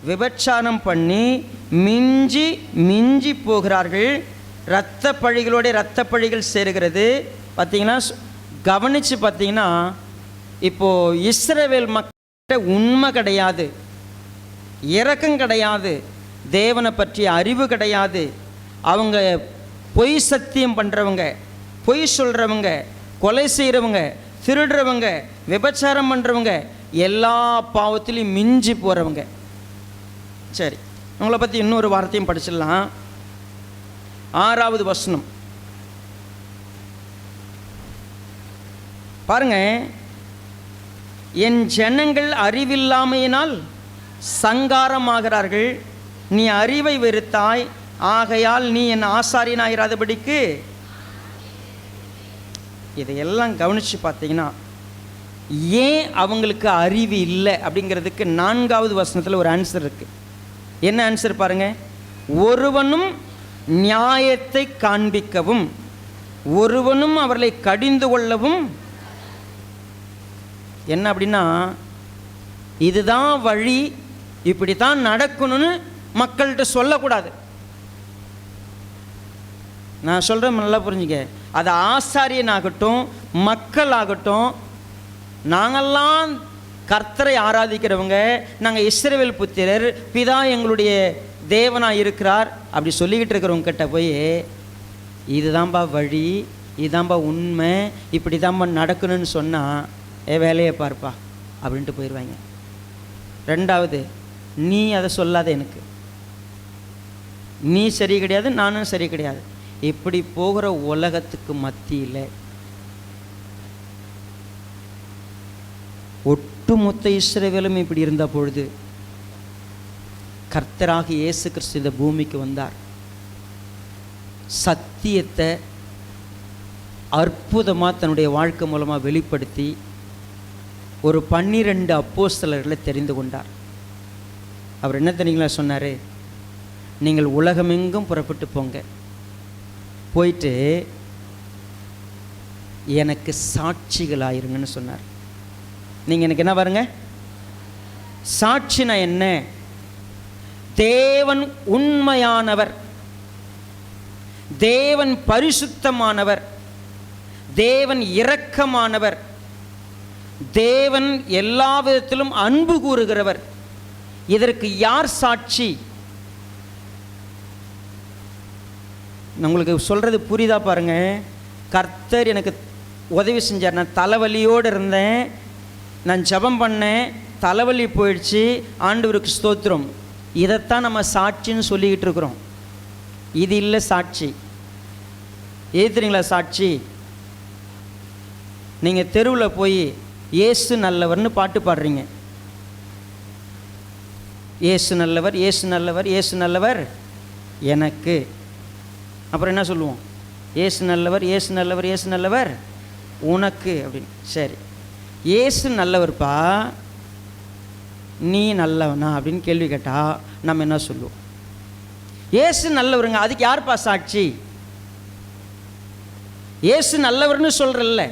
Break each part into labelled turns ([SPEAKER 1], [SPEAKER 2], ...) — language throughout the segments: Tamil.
[SPEAKER 1] விபச்சாரம் பண்ணி மிஞ்சி மிஞ்சி போகிறார்கள். இரத்த பழிகளோட இரத்த பழிகள் சேருகிறது. பார்த்தீங்கன்னா கவனித்து பார்த்தீங்கன்னா இப்போது இஸ்ரவேல் மக்கள்கிட்ட உண்மை கிடையாது, இரக்கம் கிடையாது, தேவனை பற்றிய அறிவு கிடையாது. அவங்க பொய் சத்தியம் பண்ணுறவங்க, பொய் சொல்கிறவங்க, கொலை செய்கிறவங்க, திருடுறவங்க, விபச்சாரம் பண்ணுறவங்க, எல்லா பாவத்திலையும் மிஞ்சி போகிறவங்க. சரி, உங்களை பற்றி இன்னொரு வார்த்தையும் படிச்சிடலாம். 6வது வசனம் பாருங்க. என் ஜனங்கள் அறிவில்லாமையினால் சங்காரமாகிறார்கள், நீ அறிவை வெறுத்தாய், ஆகையால் நீ என் ஆசாரியனாயிராதபடிக்கு. இதையெல்லாம் கவனித்து பார்த்தீங்கன்னா ஏன் அவங்களுக்கு அறிவு இல்லை அப்படிங்கிறதுக்கு 4வது வசனத்தில் ஒரு ஆன்சர் இருக்குது. என்ன ஆன்சர் பாருங்க. ஒருவனும் நியாயத்தை காண்பிக்கவும் ஒருவனும் அவர்களை கடிந்து கொள்ளவும். என்ன அப்படின்னா, இதுதான் வழி, இப்படித்தான் நடக்கணும்னு மக்கள்கிட்ட சொல்லக்கூடாது. நான் சொல்கிறேன், நல்லா புரிஞ்சுக்க. அது ஆசாரியனாகட்டும், மக்கள் ஆகட்டும், நாங்கள்லாம் கர்த்தரை ஆராதிக்கிறவங்க, நாங்கள் இஸ்ரவேல் புத்திரர், பிதா எங்களுடைய தேவனாக இருக்கிறார் அப்படி சொல்லிக்கிட்டு இருக்கிறவங்க கிட்ட போய் இதுதான்பா வழி, இதுதான்பா உண்மை, இப்படி தான்பா நடக்கணும்னு சொன்னால் வேலையை பார்ப்பா அப்படின்ட்டு போயிடுவாங்க. 2வது, நீ அதை சொல்லாத, எனக்கு நீ சரி கிடையாது, நானும் சரி கிடையாது. இப்படி போகிற உலகத்துக்கு மத்தியில் ஒட்டுமொத்த இஸ்ரவேலும் இப்படி இருந்த பொழுது கர்த்தராக இயேசு கிறிஸ்து இந்த பூமிக்கு வந்தார். சத்தியத்தை அற்புதமாக தன்னுடைய வாழ்க்கை மூலமாக வெளிப்படுத்தி ஒரு 12 அப்போஸ்தலர்களை தெரிந்து கொண்டார். அவர் என்ன தெரியுங்களா சொன்னார்? நீங்கள் உலகமெங்கும் புறப்பட்டு போங்க, போயிட்டு எனக்கு சாட்சிகளாயிருங்கன்னு சொன்னார். நீங்கள் எனக்கு என்ன பாருங்க, சாட்சினா என்ன? தேவன் உண்மையானவர், தேவன் பரிசுத்தமானவர், தேவன் இரக்கமானவர், தேவன் எல்லா விதத்திலும் அன்பு கூறுகிறவர். இதற்கு யார் சாட்சி? உங்களுக்கு சொல்கிறது புரியுதா பாருங்க. கர்த்தர் எனக்கு உதவி செஞ்சார். நான் தலைவலியோடு இருந்தேன், நான் ஜெபம் பண்ணேன், தலைவலி போயிடுச்சு, ஆண்டவருக்கு ஸ்தோத்திரம். இதைத்தான் நம்ம சாட்சின்னு சொல்லிக்கிட்டு இருக்கிறோம். இது இல்லை சாட்சி. ஏற்றுறீங்களா சாட்சி? நீங்கள் தெருவில் போய் இயேசு நல்லவர்னு பாட்டு பாடுறீங்க. இயேசு நல்லவர், இயேசு நல்லவர், இயேசு நல்லவர் எனக்கு. அப்புறம் என்ன சொல்லுவோம்? இயேசு நல்லவர், இயேசு நல்லவர், இயேசு நல்லவர் உனக்கு அப்படின்னு. சரி, இயேசு நல்லவர்ப்பா, நீ நல்லவனா அப்படின்னு கேள்வி கேட்டால் நம்ம என்ன சொல்லுவோம்? இயேசு நல்லவருங்க, அதுக்கு யார்ப்பா சாட்சி? இயேசு நல்லவர்னு சொல்கிறல்ல,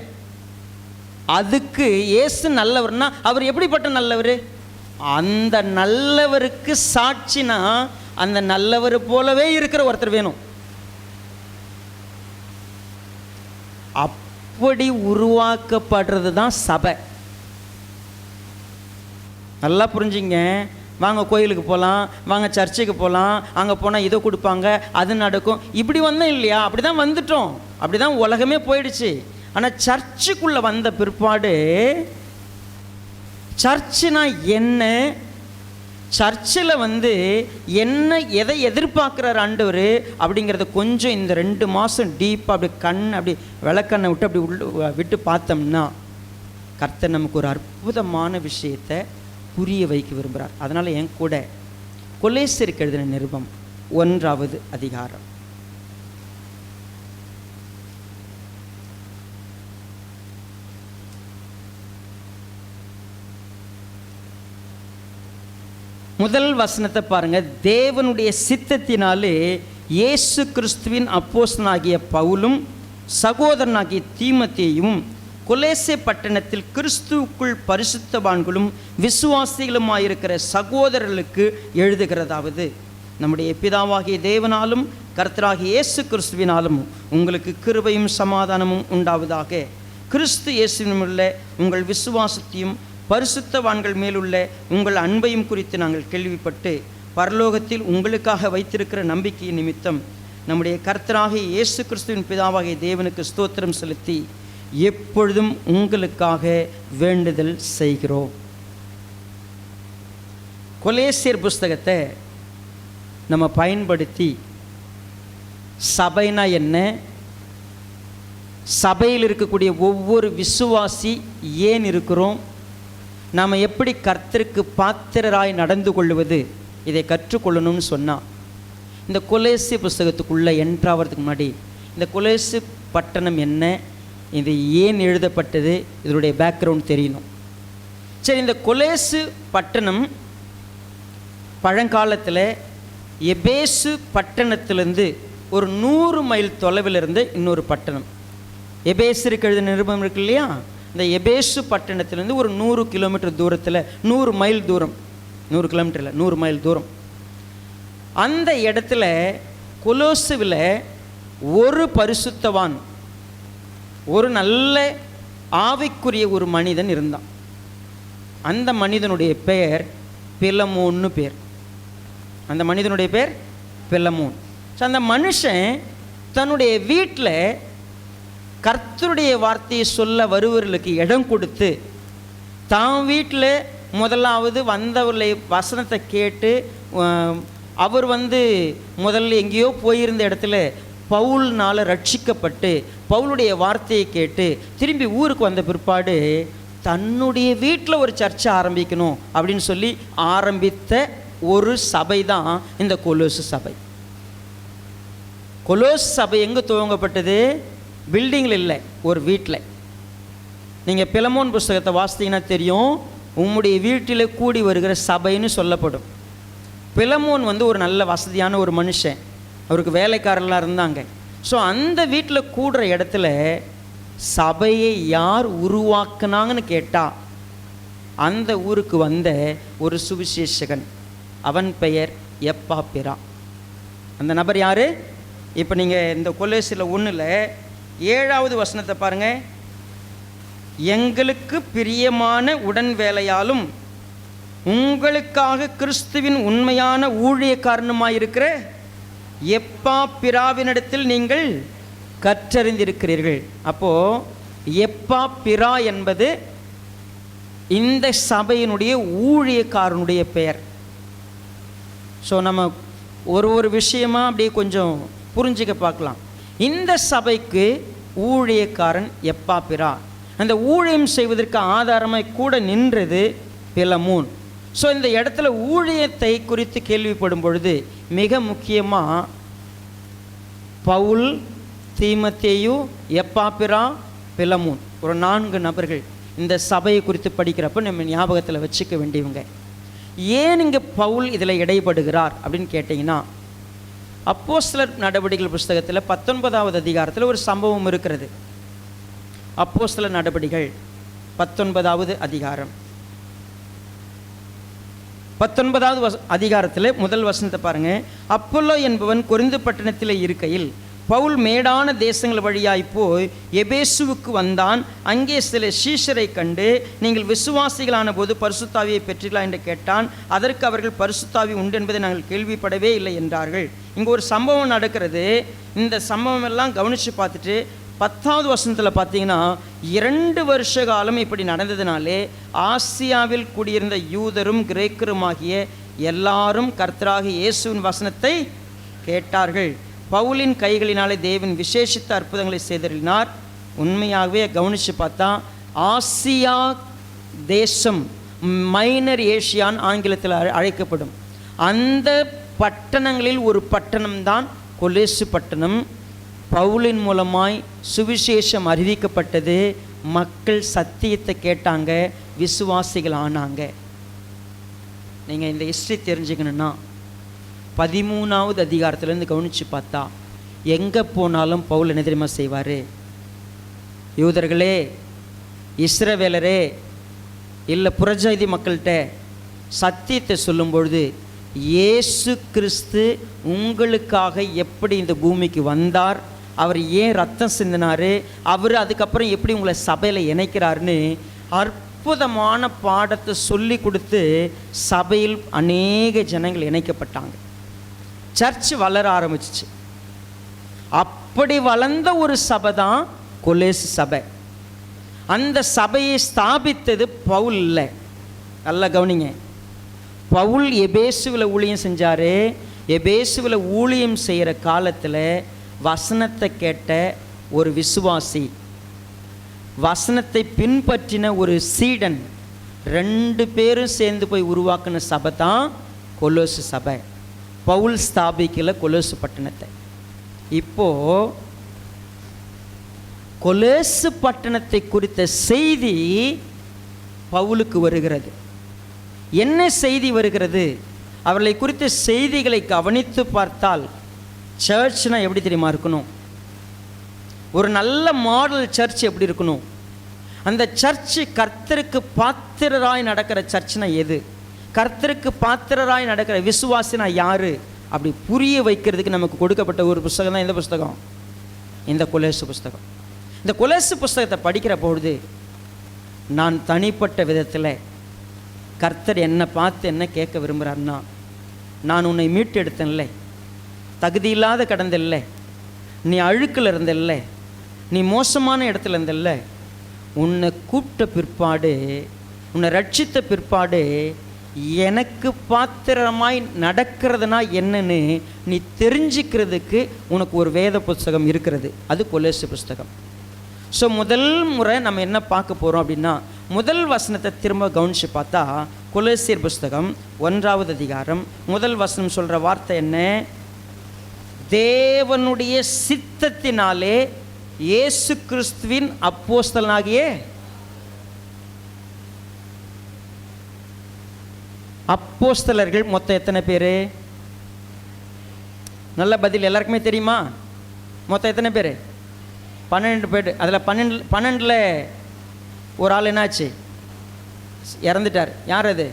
[SPEAKER 1] அதுக்கு இயேசு நல்லவர்னா அவர் எப்படிப்பட்ட நல்லவர்? அந்த நல்லவருக்கு சாட்சினா அந்த நல்லவர் போலவே இருக்கிற ஒருத்தர் வேணும். அப்படி உருவாக்கப்படுறது தான் சபை. நல்லா புரிஞ்சுங்க. வாங்க கோயிலுக்கு போகலாம், வாங்க சர்ச்சுக்கு போகலாம், அங்கே போனால் இதை கொடுப்பாங்க, அது நடக்கும், இப்படி வந்தோம் இல்லையா? அப்படி தான் வந்துட்டோம், அப்படி தான் உலகமே போயிடுச்சு. ஆனால் சர்ச்சுக்குள்ளே வந்த பிற்பாடு சர்ச்சுனா என்ன, சர்ச்சில் என்ன, எதை எதிர்பார்க்குறார் ஆண்டவர் அப்படிங்கிறத கொஞ்சம் இந்த 2 மாதம் டீப்பாக அப்படி அப்படி விளக்கண்ணை விட்டு அப்படி விட்டு பார்த்தோம்னா கர்த்தர் நமக்கு ஒரு அற்புதமான விஷயத்தை புரிய வைக்க விரும்புகிறார். அதனால் என் கூட கொலேசியருக்கு எழுதின நிருபம் 1வது அதிகாரம் முதல் வசனத்தை பாருங்க. தேவனுடைய சித்தத்தினாலே இயேசு கிறிஸ்துவின் அப்போஸ்தலனாகிய பவுலும் சகோதரனாகிய தீமோத்தேயும் கொலேசே பட்டணத்தில் கிறிஸ்துவுக்குள் பரிசுத்தவான்களும் விசுவாசிகளுமாயிருக்கிற சகோதரர்களுக்கு எழுதுகிறதாவது, நம்முடைய பிதாவாகிய தேவனாலும் கர்த்தராகிய இயேசு கிறிஸ்துவினாலும் உங்களுக்கு கிருபையும் சமாதானமும் உண்டாவதாக. கிறிஸ்து இயேசுவினுள்ள உங்கள் விசுவாசத்தையும் பரிசுத்தவான்கள் மேலுள்ள உங்கள் அன்பையும் குறித்து நாங்கள் கேள்விப்பட்டு பரலோகத்தில் உங்களுக்காக வைத்திருக்கிற நம்பிக்கையின் நிமித்தம் நம்முடைய கர்த்தராகிய இயேசு கிறிஸ்துவின் பிதாவாகிய தேவனுக்கு ஸ்தோத்திரம் செலுத்தி எப்பொழுதும் உங்களுக்காக வேண்டுதல் செய்கிறோம். கொலேசியர் புஸ்தகத்தை நம்ம பயன்படுத்தி சபைனா என்ன, சபையில் இருக்கக்கூடிய ஒவ்வொரு விசுவாசி ஏன் இருக்கிறோம், நாம் எப்படி கர்த்தருக்கு பாத்திரராய் நடந்து கொள்வது, இதை கற்றுக்கொள்ளணும்னு சொன்னால் இந்த கொலேசு புஸ்தகத்துக்குள்ளே என்ட்ராகிறதுக்கு முன்னாடி இந்த கொலேசு பட்டணம் என்ன, இது ஏன் எழுதப்பட்டது, இதனுடைய பேக்ரவுண்ட் தெரியணும். சரி, இந்த கொலேசு பட்டணம் பழங்காலத்தில் எபேசு பட்டணத்திலேருந்து ஒரு 100 மைல் தொலைவில் இருந்த இன்னொரு பட்டணம். எபேசருக்கு எழுத நிருபம் இருக்கு இல்லையா, இந்த எபேசு பட்டணத்திலேருந்து ஒரு 100 கிலோமீட்டர் தூரத்தில், 100 மைல் தூரம், 100 கிலோமீட்டர் இல்லை 100 மைல் தூரம். அந்த இடத்துல கொலோசுவில் ஒரு பரிசுத்தவான், ஒரு நல்ல ஆவிக்குரிய ஒரு மனிதன் இருந்தான். அந்த மனிதனுடைய பெயர் பிலமோன்னு பேர். அந்த மனிதனுடைய பேர் பிலமோன். ஸோ அந்த மனுஷன் தன்னுடைய வீட்டில் கர்த்தருடைய வார்த்தையை சொல்ல வருவர்களுக்கு இடம் கொடுத்து, தான் வீட்டில் முதலாவது வந்தவர்களை வசனத்தை கேட்டு, அவர் முதல்ல எங்கேயோ போயிருந்த இடத்துல பவுல்னால் ரட்சிக்கப்பட்டு பவுலுடைய வார்த்தையை கேட்டு திரும்பி ஊருக்கு வந்த பிற்பாடு தன்னுடைய வீட்டில் ஒரு சர்ச்சை ஆரம்பிக்கணும் அப்படின்னு சொல்லி ஆரம்பித்த ஒரு சபை தான் இந்த கொலோசு சபை. கொலோசு சபை எங்கே துவங்கப்பட்டது? பில்டிங்கில் இல்லை, ஒரு வீட்டில். நீங்கள் பிலமோன் புஸ்தகத்தை வாசித்தீங்கன்னா தெரியும், உம்முடைய வீட்டில் கூடி வருகிற சபைன்னு சொல்லப்படும். பிலமோன் ஒரு நல்ல வசதியான ஒரு மனுஷன், அவருக்கு வேலைக்காரர்லாம் இருந்தாங்க. ஸோ அந்த வீட்டில் கூடுற இடத்துல சபையை யார் உருவாக்குனாங்கன்னு கேட்டால் அந்த ஊருக்கு வந்த ஒரு சுவிசேஷகன், அவன் பெயர் எப்பாப்பிரா. அந்த நபர் யார்? இப்போ நீங்கள் இந்த கொலோசியர் 1 7வது வசனத்தை பாருங்கள். எங்களுக்கு பிரியமான உடன் வேலையாலும் உங்களுக்காக கிறிஸ்துவின் உண்மையான ஊழியக்காரனுமாயிருக்கிற எப்பாப்பிராவினிடத்தில் நீங்கள் கற்றறிந்திருக்கிறீர்கள். அப்போது எப்பாப்பிரா என்பது இந்த சபையினுடைய ஊழியக்காரனுடைய பெயர். ஸோ நம்ம ஒரு விஷயமாக அப்படியே கொஞ்சம் புரிஞ்சுக்க பார்க்கலாம். இந்த சபைக்கு ஊழியக்காரன் எப்பாப்பிரா. அந்த ஊழியம் செய்வதற்கு ஆதாரமாக கூட நின்றது பிலமோன். ஸோ இந்த இடத்துல ஊழியத்தை குறித்து கேள்விப்படும் பொழுது மிக முக்கியமாக பவுல், தீமத்தேயு, எப்பாப்பிரா, பிலமோன், ஒரு 4 நபர்கள் இந்த சபையை குறித்து படிக்கிறப்ப நம்ம ஞாபகத்தில் வச்சுக்க வேண்டியவங்க. ஏன் இங்கே பவுல் இதில் இடைப்படுகிறார் அப்படின்னு கேட்டிங்கன்னா, அப்போஸ்தலர் நடவடிக்கைகள் புஸ்தகத்தில் 19வது அதிகாரத்தில் ஒரு சம்பவம் இருக்கிறது. அப்போஸ்தலர் நடவடிக்கைகள் 19வது அதிகாரம் 19வது அதிகாரத்தில் முதல் வசனத்தை பாருங்கள். அப்போலோ என்பவன் கொரிந்து பட்டணத்தில் இருக்கையில் பவுல் மேடான தேசங்கள் வழியாய் போய் எபேசுவுக்கு வந்தான். அங்கே சில சீஷரை கண்டு, நீங்கள் விசுவாசிகளான போது பரிசுத்தாவியை பெற்றீர்களா என்று கேட்டான். அதற்கு அவர்கள் பரிசுத்தாவி உண்டு என்பதை நாங்கள் கேள்விப்படவே இல்லை என்றார்கள். இங்கே ஒரு சம்பவம் நடக்கிறது. இந்த சம்பவம் எல்லாம் கவனித்து பார்த்துட்டு 10வது வசனத்தில் பார்த்தீங்கன்னா, 2 வருஷ காலம் இப்படி நடந்ததுனாலே ஆசியாவில் கூடியிருந்த யூதரும் கிரேக்கருமாகிய எல்லாரும் கர்த்தராகிய இயேசுவின் வசனத்தை கேட்டார்கள். பவுலின் கைகளினாலே தேவன் விசேஷித்த அற்புதங்களை செய்தருளினார். உண்மையாகவே கவனித்து பார்த்தா ஆசியா தேசம், மைனர் ஏஷியான் ஆங்கிலத்தில் அழைக்கப்படும், அந்த பட்டணங்களில் ஒரு பட்டணம்தான் கொலேசு பட்டணம். பவுலின் மூலமாய் சுவிசேஷம் அறிவிக்கப்பட்டது. மக்கள் சத்தியத்தை கேட்டாங்க, விசுவாசிகள் ஆனாங்க. நீங்கள் இந்த ஹிஸ்ட்ரி தெரிஞ்சுக்கணுன்னா 13வது அதிகாரத்துலேருந்து கவனித்து பார்த்தா எங்கே போனாலும் பவுல் என்ன தெரியுமா செய்வார்? யூதர்களே, இஸ்ரவேலரே இல்லை புறஜாதி மக்கள்கிட்ட சத்தியத்தை சொல்லும் பொழுது, இயேசு கிறிஸ்து உங்களுக்காக எப்படி இந்த பூமிக்கு வந்தார், அவர் ஏன் ரத்தம் சிந்தினார், அவர் அதுக்கப்புறம் எப்படி உங்களை சபையில் இணைக்கிறாருன்னு அற்புதமான பாடத்தை சொல்லி கொடுத்து சபையில் அநேக ஜனங்கள் இணைக்கப்பட்டாங்க. சர்ச் வளர ஆரம்பிச்சிச்சு. அப்படி வளர்ந்த ஒரு சபை தான் கொலேசு சபை. அந்த சபையை ஸ்தாபித்தது பவுல் இல்லை. நல்லா கவனிங்க. பவுல் எபேசுவில் ஊழியம் செஞ்சார். எபேசுவில் ஊழியம் செய்கிற காலத்தில் வசனத்தை கேட்ட ஒரு விசுவாசி, வசனத்தை பின்பற்றின ஒரு சீடன், 2 பேரும் சேர்ந்து போய் உருவாக்கின சபை தான் கொலோசு சபை. பவுல் ஸ்தாபிக்கல கொலோசு பட்டணத்தை. இப்போது கொலோசு பட்டணத்தை குறித்த செய்தி பவுலுக்கு வருகிறது. என்ன செய்தி வருகிறது? அவர்களை குறித்த செய்திகளை கவனித்து பார்த்தால், சர்ச்னா எப்படி தெரியுமா இருக்கணும்? ஒரு நல்ல மாடல் சர்ச் எப்படி இருக்கணும்? அந்த சர்ச்சு கர்த்தருக்கு பாத்திரராய் நடக்கிற சர்ச்னா எது, கர்த்தருக்கு பாத்திரராய் நடக்கிற விசுவாசினா யாரு, அப்படி புரிய வைக்கிறதுக்கு நமக்கு கொடுக்கப்பட்ட ஒரு புஸ்தகம் தான் இந்த புஸ்தகம், இந்த கொலோசு புஸ்தகம். இந்த கொலோசு புஸ்தகத்தை படிக்கிற பொழுது நான் தனிப்பட்ட விதத்தில் கர்த்தர் என்னை பார்த்து என்ன கேட்க விரும்புகிறாருன்னா, நான் உன்னை மீட்டு எடுத்தேன்ல, தகுதி இல்லாத கடந்தில்லை, நீ அழுக்கில் இருந்தில்ல, நீ மோசமான இடத்துல இருந்தில்ல, உன்னை கூப்பிட்ட பிற்பாடு, உன்னை ரட்சித்த பிற்பாடு எனக்கு பாத்திரமாய் நடக்கிறதுனா என்னன்னு நீ தெரிஞ்சுக்கிறதுக்கு உனக்கு ஒரு வேத புஸ்தகம் இருக்கிறது. அது கொலோசு புஸ்தகம். ஸோ முதல் முறை நம்ம என்ன பார்க்க போகிறோம் அப்படின்னா, முதல் வசனத்தை திரும்ப கவனித்து பார்த்தா, கொலோசியர் புஸ்தகம் 1வது அதிகாரம் 1 வசனம் சொல்கிற வார்த்தை என்ன? தேவனுடைய சித்தத்தினாலே இயேசு கிறிஸ்துவின் அப்போஸ்தலனாகிய, அப்போஸ்தலர்கள் மொத்தம் எத்தனை பேர்? நல்ல பதில் எல்லாருக்குமே தெரியுமா? மொத்தம் எத்தனை பேர்? 12 பேர். அதில் 12 ஒரு ஆள் என்னாச்சு? இறந்துட்டார். யார் அது?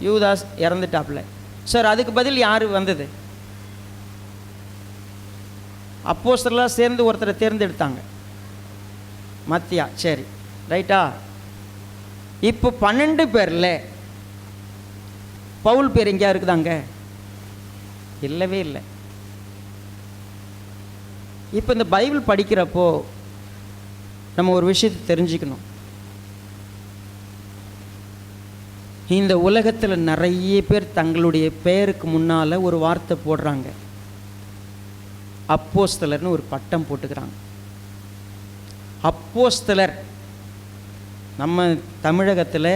[SPEAKER 1] யூதாஸ் இறந்துட்டாப்ல. சார் அதுக்கு பதில் யார் வந்தது? அப்போஸ்தலர்களாக சேர்ந்து ஒருத்தரை தேர்ந்தெடுத்தாங்க, மத்தியா. சரி, ரைட்டா? இப்போ 12 பேரில் பவுல் பேர் எங்கேயா இருக்குதாங்க? இல்லவே இல்லை. இப்போ இந்த பைபிள் படிக்கிறப்போ நம்ம ஒரு விஷயத்தை தெரிஞ்சுக்கணும். இந்த உலகத்தில் நிறைய பேர் தங்களுடைய பெயருக்கு முன்னால் ஒரு வார்த்தை போடுறாங்க, அப்போஸ்தலர்னு ஒரு பட்டம் போட்டுக்கிறாங்க. அப்போஸ்தலர் நம்ம தமிழகத்தில்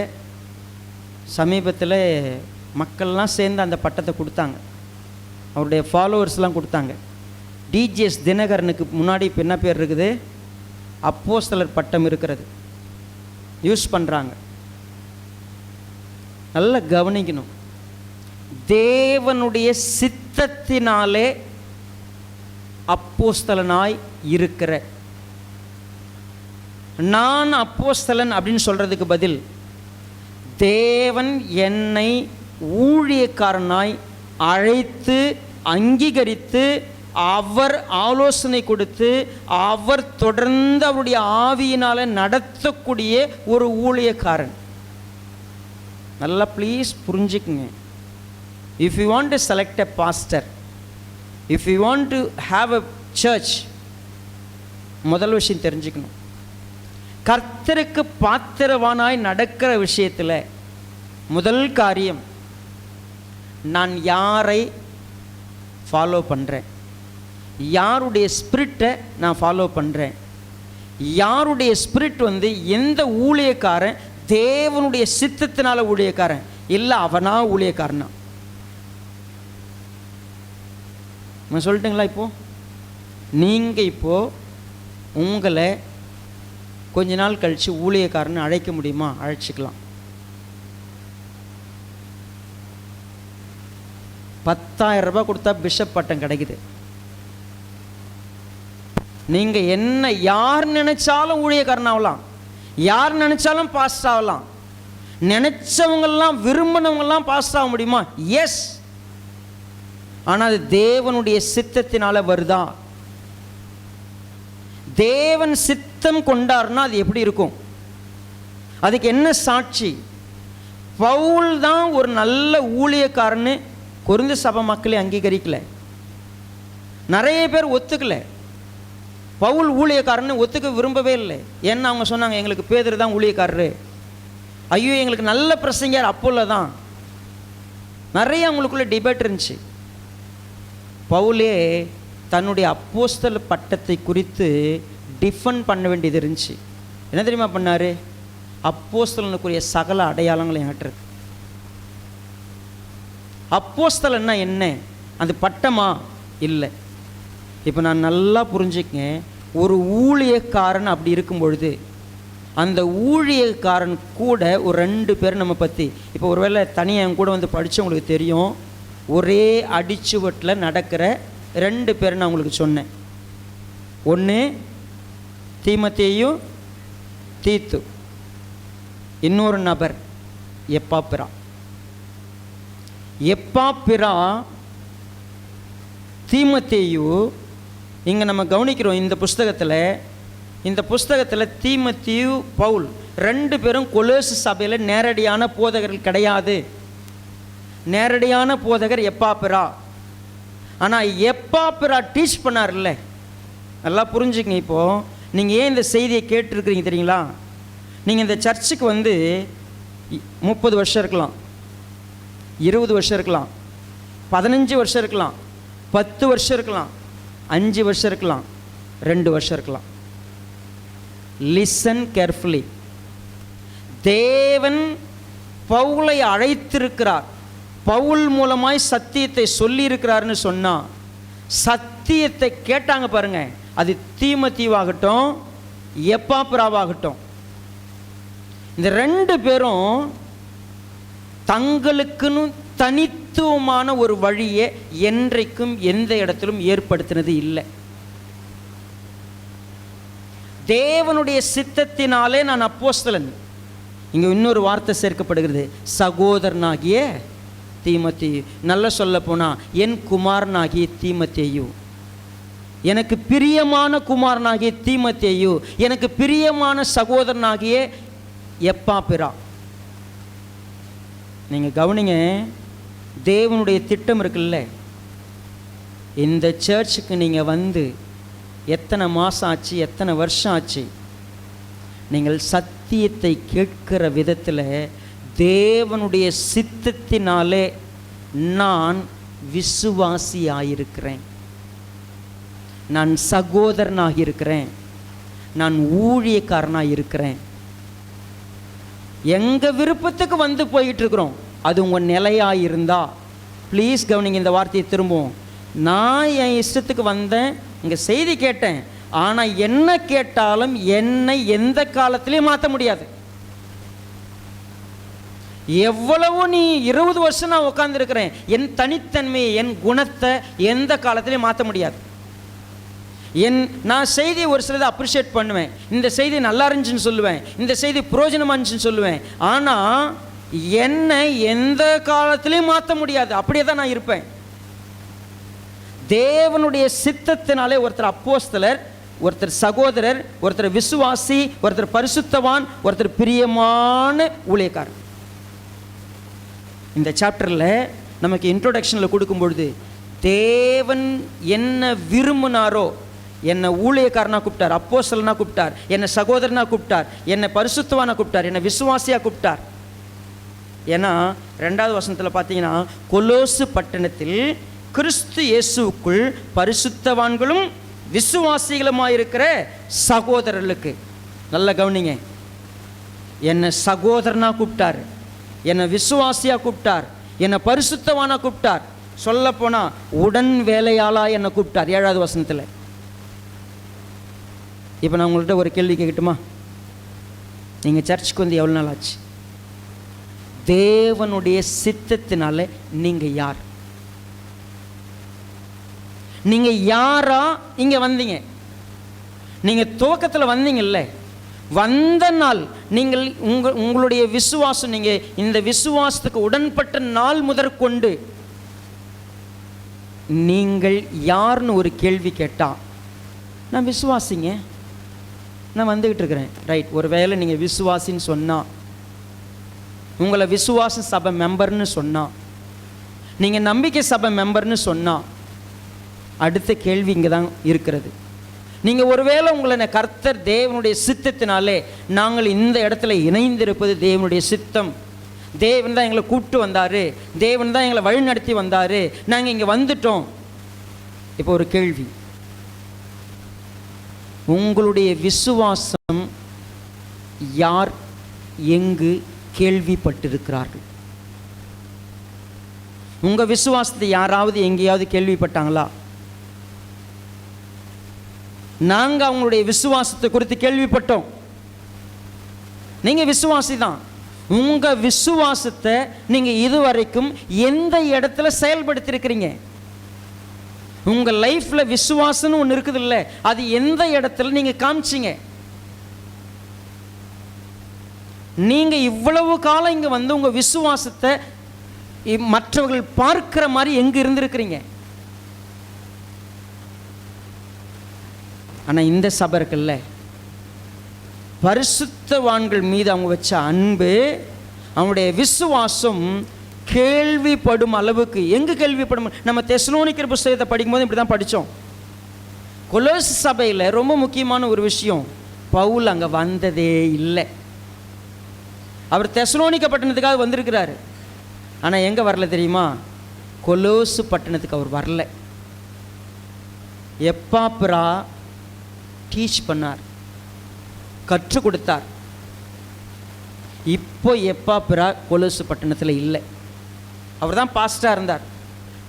[SPEAKER 1] சமீபத்தில் மக்கள்லாம் சேர்ந்து அந்த பட்டத்தை கொடுத்தாங்க, அவருடைய ஃபாலோவர்ஸ்லாம் கொடுத்தாங்க. டிஜிஎஸ் தினகரனுக்கு முன்னாடி இப்போ என்ன பேர் இருக்குது? அப்போஸ்தலர் பட்டம் இருக்கிறது, யூஸ் பண்ணுறாங்க. நல்லா கவனிக்கணும். தேவனுடைய சித்தத்தினாலே அப்போஸ்தலனாய் இருக்கிற, நான் அப்போஸ்தலன் அப்படின்னு சொல்கிறதுக்கு பதில், தேவன் என்னை ஊழியக்காரனாய் அழைத்து அங்கீகரித்து அவர் ஆலோசனை கொடுத்து அவர் தொடர்ந்து அவருடைய ஆவியினால் நடத்தக்கூடிய ஒரு ஊழியக்காரன். நல்லா ப்ளீஸ் புரிஞ்சுக்குங்க. If you want to select a pastor, if you want to have a church, முதல் விஷயம் தெரிஞ்சுக்கணும், கர்த்தருக்கு பாத்திரவானாய் நடக்கிற விஷயத்தில் முதல் காரியம், நான் யாரை ஃபாலோ பண்ணுறேன், யாருடைய ஸ்பிரிட்டை நான் ஃபாலோ பண்ணுறேன், யாருடைய ஸ்பிரிட் எந்த ஊழியக்காரன் தேவனுடைய சித்தத்தினால ஊழியக்காரன் இல்லை அவனா ஊழியக்காரனா. நான் சொல்லட்டுங்களா? இப்போது நீங்கள் இப்போது உங்களை கொஞ்ச நாள் கழித்து ஊழியக்காரன்னு அழைக்க முடியுமா? அழைச்சிக்கலாம். 10,000 ரூபாய் கொடுத்தா பிஷப் பட்டம் கிடைக்குது. நீங்கள் என்ன யார் நினைச்சாலும் ஊழியக்காரன் ஆகலாம். யார் நினைச்சாலும் பாஸ் ஆகலாம். நினைச்சவங்கெல்லாம் விரும்பினவங்கெல்லாம் பாஸ் ஆக முடியுமா? எஸ். ஆனால் அது தேவனுடைய சித்தத்தினால வருதா? தேவன் சித்தம் கொண்டார்னா அது எப்படி இருக்கும்? அதுக்கு என்ன சாட்சி? பவுல் தான் ஒரு நல்ல ஊழியக்காரன்னு கொரிந்து சபை மக்களே அங்கீகரிக்கல. நிறைய பேர் ஒத்துக்கல. பவுல் ஊழியக்காரன்னு ஒத்துக்க விரும்பவே இல்லை. ஏன்னா அவங்க சொன்னாங்க, எங்களுக்கு பேதுரு தான் ஊழியக்காரரு, ஐயோ எங்களுக்கு நல்ல பிரசங்கர் அப்போல தான். நிறைய அவங்களுக்குள்ள டிபேட் இருந்துச்சு. பவுலே தன்னுடைய அப்போஸ்தல பட்டத்தை குறித்து டிஃபெண்ட் பண்ண வேண்டியது இருந்துச்சு. என்ன தெரியுமா பண்ணாரு? அப்போஸ்தலனுக்குரிய சகல அடையாளங்களை ஆற்றுறது. அப்போஸ்தலன்னா என்ன? அது பட்டமா? இல்லை. இப்போ நான் நல்லா புரிஞ்சுக்கங்க, ஒரு ஊழியக்காரன் அப்படி இருக்கும் பொழுது அந்த ஊழியக்காரன் கூட ஒரு 2 பேர் நம்ம பற்றி, இப்போ ஒருவேளை தனியாக என் கூட வந்து படித்தவங்களுக்கு தெரியும், ஒரே அடிச்சுவட்டில் நடக்கிற 2 பேர் நான் உங்களுக்கு சொன்னேன். ஒன்று தீமத்தேயு தீத்து, இன்னொரு நபர் எப்பாப்பிரா. எப்பாப்பிரா தீமத்தேயு இங்கே நம்ம கவனிக்கிறோம். இந்த புஸ்தகத்தில் தீமத்தேயு பவுல் 2 பேரும் கொலோசு சபையில் நேரடியான போதகர்கள் கிடையாது. நேரடியான போதகர் எப்பாப்பிரா. ஆனால் எப்பாப்பிரா டீச் பண்ணார்ல, நல்லா புரிஞ்சுங்க. இப்போது நீங்கள் ஏன் இந்த செய்தியை கேட்டுருக்குறீங்க தெரியுங்களா? நீங்கள் இந்த சர்ச்சுக்கு வந்து 30 வருஷம் இருக்கலாம், 20 வருஷம் இருக்கலாம், 15 வருஷம் இருக்கலாம், 10 வருஷம் இருக்கலாம், 5 வருஷம் இருக்கலாம், 2 வருஷம் இருக்கலாம். Listen carefully. தேவன் பவுலை அழைத்திருக்கிறார், பவுல் மூலமாய் சத்தியத்தை சொல்லி இருக்கிறாருன்னு சொன்னா, சத்தியத்தை கேட்டாங்க பாருங்க. அது தீமத்தேயுவாகட்டும் எப்பாப்பிராவாகட்டும், இந்த 2 பேரும் தங்களுக்குன்னு தனித்துவமான ஒரு வழியை என்றைக்கும் எந்த இடத்திலும் ஏற்படுத்தினது இல்லை. தேவனுடைய சித்தத்தினாலே நான் அப்போஸ்தலன். இங்கே இன்னொரு வார்த்தை சேர்க்கப்படுகிறது, சகோதரனாகிய தீமத்தேயு. நல்லா சொல்ல போனால் என் குமாரனாகிய தீமத்தேயு, எனக்கு பிரியமான குமாரனாகிய தீமத்தேயு, எனக்கு பிரியமான சகோதரனாகிய எப்பாப்பிரா. நீங்கள் கவனிங்க, தேவனுடைய திட்டம் இருக்குல்ல. இந்த சர்ச்சுக்கு நீங்கள் வந்து எத்தனை மாதம் ஆச்சு, எத்தனை வருஷம் ஆச்சு? நீங்கள் சத்தியத்தை கேட்கிற விதத்தில் தேவனுடைய சித்தத்தினாலே நான் விசுவாசி ஆயிருக்கிறேன், நான் சகோதரனாக இருக்கிறேன், நான் ஊழியக்காரனாக இருக்கிறேன். எங்கள் விருப்பத்துக்கு வந்து போயிட்டு இருக்கிறோம். அது உங்கள் நிலையாக இருந்தால் ப்ளீஸ் கவனிங்க இந்த வார்த்தையை திரும்பவும். நான் என் இஷ்டத்துக்கு வந்தேன், இங்கே செய்தி கேட்டேன், ஆனால் என்ன கேட்டாலும் என்னை எந்த காலத்திலையும் மாற்ற முடியாது. எவ்வளவு நீ 20 வருஷம் நான் உட்காந்துருக்கிறேன், என் தனித்தன்மையை, என் குணத்தை எந்த காலத்திலையும் மாற்ற முடியாது. நான் செய்தியை ஒரு சிலதை அப்ரிஷியேட் பண்ணுவேன், இந்த செய்தி நல்லா இருந்துச்சுன்னு சொல்லுவேன், இந்த செய்தி பிரயோஜனமாக இருந்துச்சுன்னு சொல்லுவேன். ஆனால் என்னை எந்த காலத்திலையும் மாற்ற முடியாது. அப்படியே தான் நான் இருப்பேன். தேவனுடைய சித்தத்தினாலே ஒருத்தர் அப்போஸ்தலர், ஒருத்தர் சகோதரர், ஒருத்தர் விசுவாசி, ஒருத்தர் பரிசுத்தவான், ஒருத்தர் பிரியமான ஊழியக்காரர். இந்த சாப்டரில் நமக்கு இன்ட்ரோடக்ஷனில் கொடுக்கும் பொழுது தேவன் என்ன விரும்பினாரோ, என்னை ஊழியக்காரனாக கூப்பிட்டார், அப்போஸ்தலனாக கூப்பிட்டார், என்னை சகோதரனாக கூப்பிட்டார், என்னை பரிசுத்தவானாக கூப்பிட்டார், என்னை விசுவாசியாக கூப்பிட்டார். ஏன்னா 2வது வசனத்தில் பார்த்தீங்கன்னா, கொலோசு பட்டணத்தில் கிறிஸ்து இயேசுவுக்குள் பரிசுத்தவான்களும் விசுவாசிகளுமாயிருக்கிற சகோதரர்களுக்கு. நல்ல கவனிங்க, என்னை சகோதரனாக கூப்பிட்டார், என்னை விசுவாசியாக கூப்பிட்டார், என்னை பரிசுத்தவானாக கூப்பிட்டார். சொல்லப்போனால் உடன் வேலையாளாக என்னை கூப்பிட்டார் 7வது வசனத்தில். இப்போ நான் உங்கள்கிட்ட ஒரு கேள்வி கேட்கட்டுமா? நீங்கள் சர்ச்சுக்கு வந்து எவ்வளோ நாள் ஆச்சு? தேவனுடைய சித்தத்தினால நீங்கள் யார்? நீங்கள் யாரா இங்கே வந்தீங்க? நீங்கள் துவக்கத்தில் வந்தீங்கல்ல, வந்த நாள் நீங்கள் உங்களுடைய விசுவாசம், நீங்கள் இந்த விசுவாசத்துக்கு உடன்பட்ட நாள் முதற்கொண்டு நீங்கள் யாருன்னு ஒரு கேள்வி கேட்டால், நான் விசுவாசிங்க, நான் வந்துக்கிட்டு இருக்கிறேன், ரைட். ஒரு வேளை நீங்கள் விசுவாசின்னு சொன்னால், உங்களை விசுவாச சபை மெம்பர்னு சொன்னால், நீங்கள் நம்பிக்கை சபை மெம்பர்னு சொன்னால், அடுத்த கேள்வி இங்கே தான் இருக்கிறது. நீங்கள் ஒருவேளை உங்களை கர்த்தர் தேவனுடைய சித்தத்தினாலே நாங்கள் இந்த இடத்துல இணைந்திருப்பது தேவனுடைய சித்தம், தேவன் தான் எங்களை கூப்பிட்டு வந்தார், தேவன் தான் எங்களை வழி நடத்தி வந்தார், நாங்கள் இங்கே வந்துட்டோம். இப்போ ஒரு கேள்வி, உங்களுடைய விசுவாசம் யார் எங்கு கேள்விப்பட்டிருக்கிறார்கள்? உங்கள் விசுவாசத்தை யாராவது எங்கேயாவது கேள்விப்பட்டாங்களா? நாங்கள் அவங்களுடைய விசுவாசத்தை குறித்து கேள்விப்பட்டோம். நீங்கள் விசுவாசி தான். உங்கள் விசுவாசத்தை நீங்கள் இதுவரைக்கும் எந்த இடத்துல செயல்படுத்தியிருக்கிறீங்க? உங்கள் லைஃப்பில் விசுவாசம்னு ஒன்று இருக்குது இல்லை, அது எந்த இடத்துல நீங்கள் காமிச்சிங்க? நீங்கள் இவ்வளவு காலம் இங்கே வந்து உங்கள் விசுவாசத்தை மற்றவர்கள் பார்க்கிற மாதிரி எங்கே இருந்திருக்கிறீங்க? ஆனால் இந்த சபை இருக்குல்ல, பரிசுத்தவான்கள் மீது அவங்க வச்ச அன்பு, அவங்களுடைய விசுவாசம் கேள்விப்படும் அளவுக்கு. எங்கே கேள்விப்படும்? நம்ம தெசலோனிக்கர் புத்தகத்தை படிக்கும்போது இப்படி தான் படித்தோம். கொலோசை சபையில் ரொம்ப முக்கியமான ஒரு விஷயம், பவுல் அங்கே வந்ததே இல்லை. அவர் தெசலோனிக்க பட்டணத்துக்காக வந்திருக்கிறாரு, ஆனால் எங்கே வரல தெரியுமா? கொலோசு பட்டணத்துக்கு அவர் வரல. எப்பாப்ரா டீச் பண்ணார், கற்றுக் கொடுத்தார். இப்போ எப்பாப்ரா கொலோசு பட்டணத்தில் இல்லை, அவர் தான் பாஸ்டாக இருந்தார்.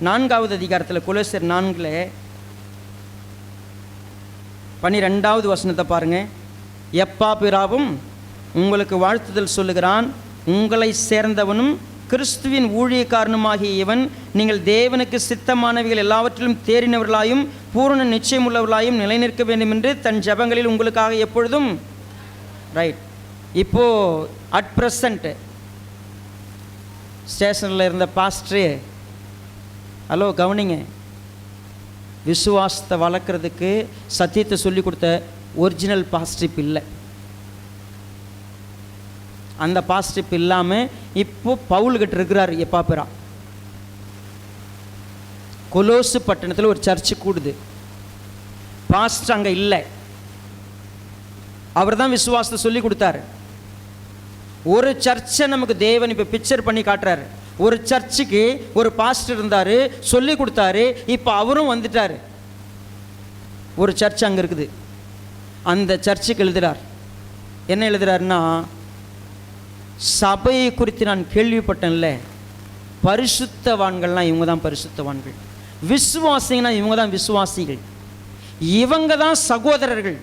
[SPEAKER 1] 4வது அதிகாரத்தில் கொலோசியர் 4:12 வசனத்தை பாருங்கள். எப்பாப்ராவும் உங்களுக்கு வாழ்த்துதல் சொல்லுகிறான், உங்களை சேர்ந்தவனும் கிறிஸ்துவின் ஊழியக்காரனுமாகிய இவன் நீங்கள் தேவனுக்கு சித்தமானவைகள் எல்லாவற்றிலும் தேறினவர்களாயும் பூரண நிச்சயம் உள்ளவர்களாயும் நிலைநிற்க வேண்டும் என்று தன் ஜெபங்களில் உங்களுக்காக எப்பொழுதும், ரைட். இப்போது அட் ப்ரெசண்ட் ஸ்டேஷனில் இருந்த பாஸ்டரே, ஹலோ கவனிங்க, விசுவாசத்தை வளர்க்குறதுக்கு சத்தியத்தை சொல்லி கொடுத்த ஒரிஜினல் பாஸ்டர் இல்லை. அந்த பாஸ்டர் இல்லாமல் இப்போ பவுல்கிட்ட இருக்கிறார் எப்பாப்ரா. கொலோசு பட்டணத்தில் ஒரு சர்ச்சு கூடுது, பாஸ்டர் அங்கே இல்லை. அவர் தான் விசுவாசத்தை சொல்லி கொடுத்தாரு. ஒரு சர்ச்சை நமக்கு தேவன் இப்போ பிக்சர் பண்ணி காட்டுறாரு. ஒரு சர்ச்சுக்கு ஒரு பாஸ்டர் இருந்தார், சொல்லி கொடுத்தாரு, இப்போ அவரும் வந்துட்டார். ஒரு சர்ச் அங்கே இருக்குது, அந்த சர்ச்சுக்கு எழுதுகிறார். என்ன எழுதுகிறாருன்னா, சபையை குறித்து நான் கேள்விப்பட்டேன்ல, பரிசுத்தவான்கள்லாம் இவங்க தான் பரிசுத்தவான்கள், விசுவாசிங்கன்னா இவங்க தான் விசுவாசிகள், இவங்க தான் சகோதரர்கள்,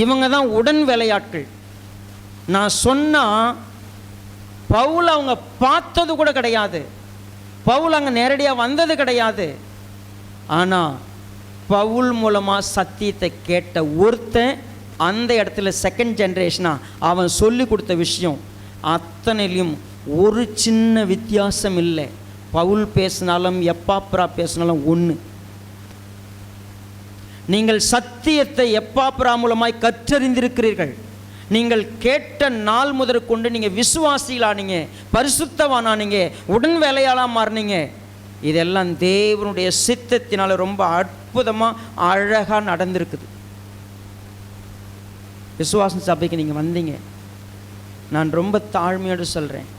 [SPEAKER 1] இவங்க தான் உடன் வேலையாட்கள். நான் சொன்னால் பவுல் அவங்க பார்த்தது கூட கிடையாது, பவுல் அங்கே நேரடியாக வந்தது கிடையாது. ஆனால் பவுல் மூலமாக சத்தியத்தை கேட்ட ஒருத்தன் அந்த இடத்துல செகண்ட் ஜென்ரேஷனாக அவன் சொல்லி கொடுத்த விஷயம் அத்தனையிலும் ஒரு சின்ன வித்தியாசம் இல்லை. பவுல் பேசினாலும் எப்பாப்ரா பேசினாலும் ஒன்று. நீங்கள் சத்தியத்தை எப்பாப்ரா மூலமாய் கற்றறிந்திருக்கிறீர்கள். நீங்கள் கேட்ட நாள் முதற்கொண்டு நீங்கள் விசுவாசிகளானீங்க, பரிசுத்தவானானீங்க, உடன் வேலையாளாக மாறினீங்க. இதெல்லாம் தேவனுடைய சித்தத்தினால ரொம்ப அற்புதமாக அழகாக நடந்திருக்குது. விசுவாச சபைக்கு நீங்கள் வந்தீங்க, நான் ரொம்ப தாழ்மையோடு சொல்கிறேன்,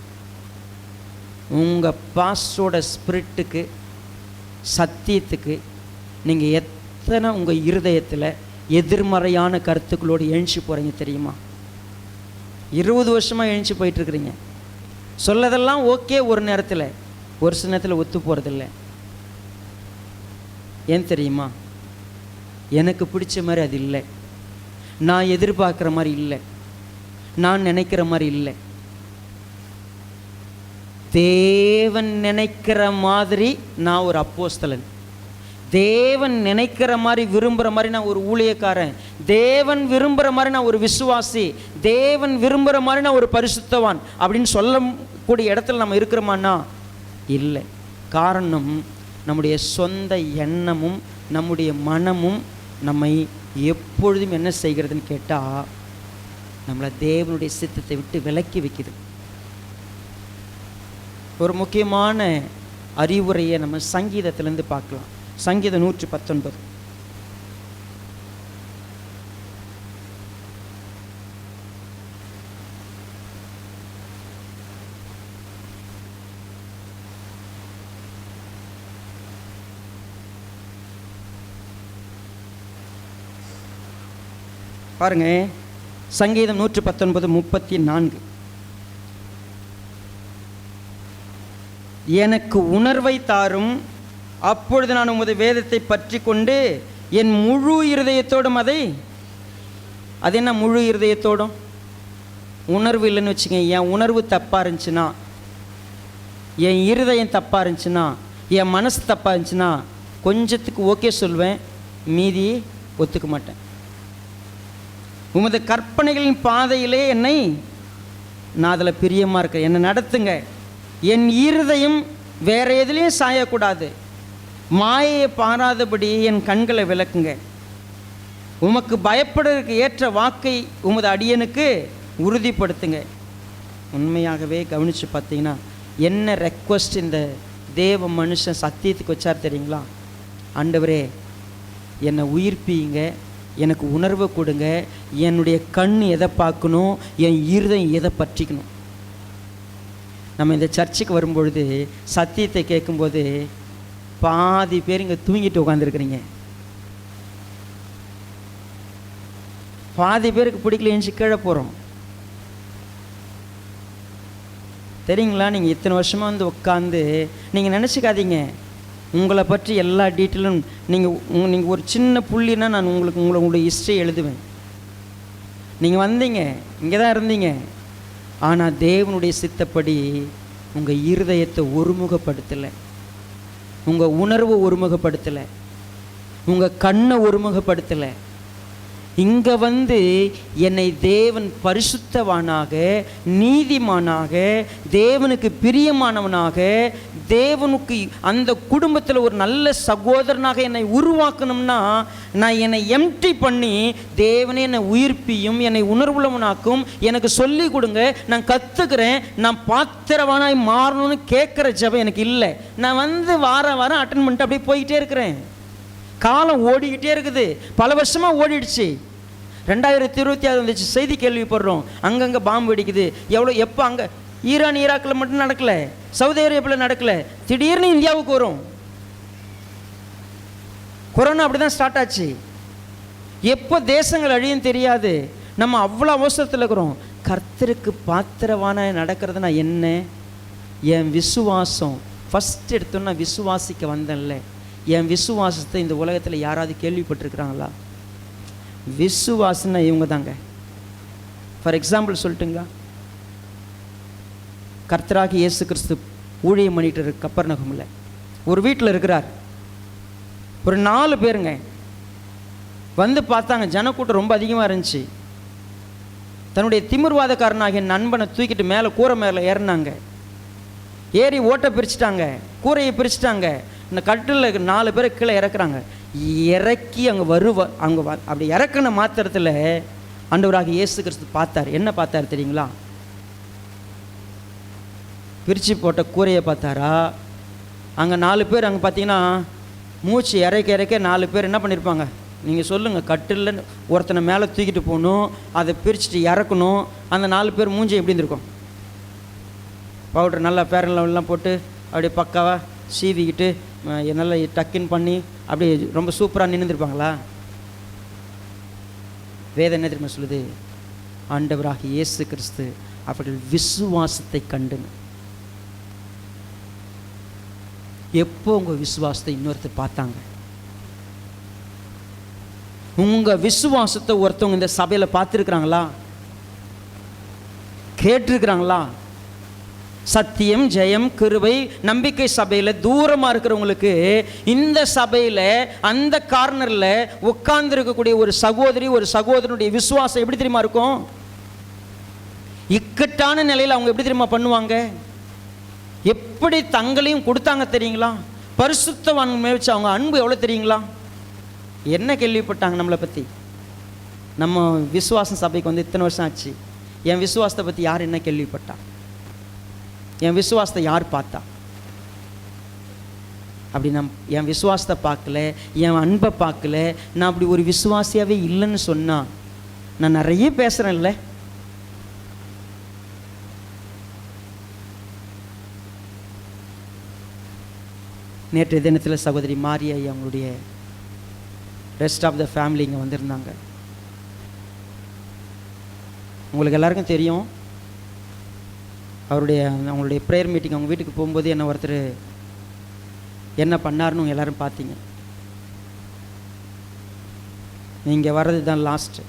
[SPEAKER 1] உங்கள் பாஸ்டரோட ஸ்பிரிட்டுக்கு, சத்தியத்துக்கு நீங்கள் எத்தனை உங்கள் இருதயத்தில் எதிர்மறையான கருத்துக்களோடு எழுச்சி போகிறீங்க தெரியுமா? 20 வருஷமாக எழுச்சி போயிட்டுருக்குறீங்க. சொல்லதெல்லாம் ஓகே, ஒரு நேரத்தில், ஒரு சில நேரத்தில் ஒத்து போகிறதில்ல. ஏன் தெரியுமா? எனக்கு பிடிச்ச மாதிரி அது இல்லை, நான் எதிர்பார்க்குற மாதிரி இல்லை, நான் நினைக்கிற மாதிரி இல்லை. தேவன் நினைக்கிற மாதிரி நான் ஒரு அப்போஸ்தலன், தேவன் நினைக்கிற மாதிரி விரும்புகிற மாதிரி நான் ஒரு ஊழியக்காரன், தேவன் விரும்புகிற மாதிரி நான் ஒரு விசுவாசி, தேவன் விரும்புகிற மாதிரி நான் ஒரு பரிசுத்தவான் அப்படின்னு சொல்லக்கூடிய இடத்துல நம்ம இருக்கிறோமான்னா இல்லை. காரணம், நம்முடைய சொந்த எண்ணமும் நம்முடைய மனமும் நம்மை எப்பொழுதும் என்ன செய்கிறதுன்னு கேட்டால் நம்மளை தேவனுடைய சித்தத்தை விட்டு விலக்கி வைக்குது. ஒரு முக்கியமான அறிவுரையை நம்ம சங்கீதத்திலேருந்து பார்க்கலாம். சங்கீதம் 119. பாருங்க, சங்கீதம் 119:34. எனக்கு உணர்வை தாரும், அப்பொழுது நான் உமது வேதத்தை பற்றி கொண்டு என் முழு இருதயத்தோடும் அது என்ன முழு இருதயத்தோடும்? உணர்வு இல்லைன்னு வச்சுக்கோங்க. என் உணர்வு தப்பாக இருந்துச்சுன்னா, என் இருதயம் தப்பாக இருந்துச்சுன்னா, என் மனசு தப்பாக இருந்துச்சுன்னா கொஞ்சத்துக்கு ஓகே சொல்வேன், மீதி ஒத்துக்க மாட்டேன். உமது கற்பனைகளின் பாதையிலே நான் அதில் பிரியமாக இருக்கேன், என்னை நடத்துங்க. என் இருதயம் வேற எதுலேயும் சாயக்கூடாது. மாயையை பாராதபடி என் கண்களை விளக்குங்க. உமக்கு பயப்படுறதுக்கு ஏற்ற வாக்கை உமது அடியனுக்கு உறுதிப்படுத்துங்க. உண்மையாகவே கவனித்து பார்த்தீங்கன்னா என்ன ரெக்வஸ்ட் இந்த தேவ மனுஷன் சத்தியத்துக்கு வச்சார் தெரியுங்களா? ஆண்டவரே, என்னை உயிர்ப்பீங்க, எனக்கு உணர்வை கொடுங்க, என்னுடைய கண் எதை பார்க்கணும், என் இருதயம் எதை பற்றிக்கணும். நம்ம இந்த சர்ச்சுக்கு வரும்பொழுது சத்தியத்தை கேட்கும்போது பாதி பேர் இங்கே தூங்கிட்டு உட்காந்துருக்குறீங்க, பாதி பேருக்கு பிடிக்கல, எழுந்து கீழே போகிறோம். தெரியுங்களா? நீங்கள் இத்தனை வருஷமாக வந்து உட்காந்து நீங்கள் நினச்சிக்காதீங்க உங்களை பற்றி எல்லா டீட்டெயிலும். நீங்கள் ஒரு சின்ன புள்ளினா நான் உங்களுடைய ஹிஸ்ட்ரி எழுதுவேன். நீங்கள் வந்தீங்க, இங்கே தான் இருந்தீங்க, ஆனால் தேவனுடைய சித்தப்படி உங்கள் இருதயத்தை ஒருமுகப்படுத்தலை, உங்கள் உணர்வை ஒருமுகப்படுத்தலை, உங்கள் கண்ணை ஒருமுகப்படுத்தலை. இங்கே வந்து என்னை தேவன் பரிசுத்தவானாக, நீதிமானாக, தேவனுக்கு பிரியமானவனாக, தேவனுக்கு அந்த குடும்பத்தில் ஒரு நல்ல சகோதரனாக என்னை உருவாக்கணும்னா நான் என்னை எம்டி பண்ணி, தேவனே என்னை உயிர்ப்பியும், என்னை உணர்வுள்ளவனாக்கும், எனக்கு சொல்லி கொடுங்க, நான் கற்றுக்கிறேன், நான் பாத்திரவானாய் மாறணும்னு கேட்குற ஜெபம் எனக்கு இல்லை. நான் வந்து வாரம் அட்டன் பண்ணிட்டு அப்படியே போய்கிட்டே இருக்கிறேன். காலம் ஓடிக்கிட்டே இருக்குது, பல வருஷமாக ஓடிடுச்சு. 2026 வந்துச்சு, செய்தி கேள்விப்படுறோம், அங்கங்கே பாம்பு வெடிக்குது. எப்போ அங்கே ஈரான் ஈராக்கில் மட்டும் நடக்கலை, சவுதி அரேபியாவில் நடக்கலை, திடீர்னு இந்தியாவுக்கு வரும். கொரோனா அப்படி தான் ஸ்டார்ட் ஆச்சு. எப்போ தேசங்கள் அழியும் தெரியாது. நம்ம அவ்வளோ அவசரத்தில் இருக்கிறோம். கர்த்தருக்கு பாத்திரவான நடக்கிறதுனா என்ன? என் விசுவாசம் ஃபஸ்ட் எடுத்தோன்னா விசுவாசிக்க வந்தேன்ல, என் விசுவாசத்தை இந்த உலகத்தில் யாராவது கேள்விப்பட்டிருக்கிறாங்களா? விசுவாசம்னா இவங்க தாங்க. ஃபார் எக்ஸாம்பிள் சொல்லட்டுங்களா? கர்த்தராகி இயேசு கிறிஸ்து ஊழியம் பண்ணிட்டு இருக்கு கப்பர்நகமில். ஒரு வீட்டில் இருக்கிறார், ஒரு 4 பேருங்க வந்து பார்த்தாங்க. ஜனக்கூட்டம் ரொம்ப அதிகமாக இருந்துச்சு. தன்னுடைய திமிர்வாதக்காரனாகிய நண்பனை தூக்கிட்டு மேலே கூரை மேலே ஏறினாங்க. ஏறி ஓட்டை பிரிச்சுட்டாங்க, கூரையை பிரிச்சுட்டாங்க. இந்த கட்டில் 4 பேரை கீழே இறக்குறாங்க. இறக்கி அங்கே அப்படி இறக்குன மாத்திரத்தில் ஆண்டவராக இயேசு கிறிஸ்து பார்த்தார். என்ன பார்த்தார் தெரியுங்களா? பிரித்து போட்ட கூரையை பார்த்தாரா? அங்கே 4 பேர், அங்கே பார்த்தீங்கன்னா மூச்சு இறக்க 4 பேர் என்ன பண்ணியிருப்பாங்க? நீங்கள் சொல்லுங்கள். கட்டில் ஒருத்தனை மேலே தூக்கிட்டு போகணும், அதை பிரிச்சுட்டு இறக்கணும். அந்த 4 பேர் மூஞ்சி எப்படி இருந்திருக்கும்? பவுடர் நல்லா பேரலாம் போட்டு அப்படியே பக்காவாக சீவிக்கிட்டு நல்லா டக்கின் பண்ணி அப்படியே ரொம்ப சூப்பராக நின்றுருப்பாங்களா? வேதம் என்ன தெரியுமா சொல்லுது? ஆண்டவராக இயேசு கிறிஸ்து அவர்கள் விசுவாசத்தை கண்டுன்னு. எப்போ உங்கள் விசுவாசத்தை இன்னொருத்தர் பார்த்தாங்க? உங்கள் விசுவாசத்தை ஒருத்தவங்க இந்த சபையில் பார்த்துருக்குறாங்களா? கேட்டிருக்கிறாங்களா? சத்தியம், ஜெயம், கிருபை, நம்பிக்கை சபையில் தூரமாக இருக்கிறவங்களுக்கு இந்த சபையில் அந்த கார்னரில் உட்கார்ந்து இருக்கக்கூடிய ஒரு சகோதரி, ஒரு சகோதரனுடைய விசுவாசம் எப்படி தெரியுமா இருக்கும்? இக்கட்டான நிலையில் அவங்க எப்படி தெரியுமா பண்ணுவாங்க? எப்படி தங்களையும் கொடுத்தாங்க தெரியுங்களா? பரிசுத்தவான் மேல் வச்சு அவங்க அன்பு எவ்வளோ தெரியுங்களா? என்ன கேள்விப்பட்டாங்க நம்மளை பற்றி? நம்ம விசுவாசம் சபைக்கு வந்து இத்தனை வருஷம் ஆச்சு, என் விசுவாசத்தை பற்றி யார் என்ன கேள்விப்பட்டா? என் விசுவாசத்தை யார் பார்த்தா? அப்படி என் விசுவாசத்தை பார்க்கல, என் அன்பை பார்க்கல, நான் அப்படி ஒரு விசுவாசியாகவே இல்லைன்னு சொன்னால் நான் நிறைய பேசுகிறேன்ல. நேற்றைய தினத்தில் சகோதரி மாரியா அவங்களுடைய ரெஸ்ட் ஆஃப் த ஃபேமிலி இங்கே வந்திருந்தாங்க. உங்களுக்கு எல்லாருக்கும் தெரியும், அவங்களுடைய ப்ரேயர் மீட்டிங் அவங்க வீட்டுக்கு போகும்போது என்ன ஒருத்தர் என்ன பண்ணாருன்னு எல்லோரும் பார்த்தீங்க. நீங்கள் வர்றது தான் லாஸ்ட்டு,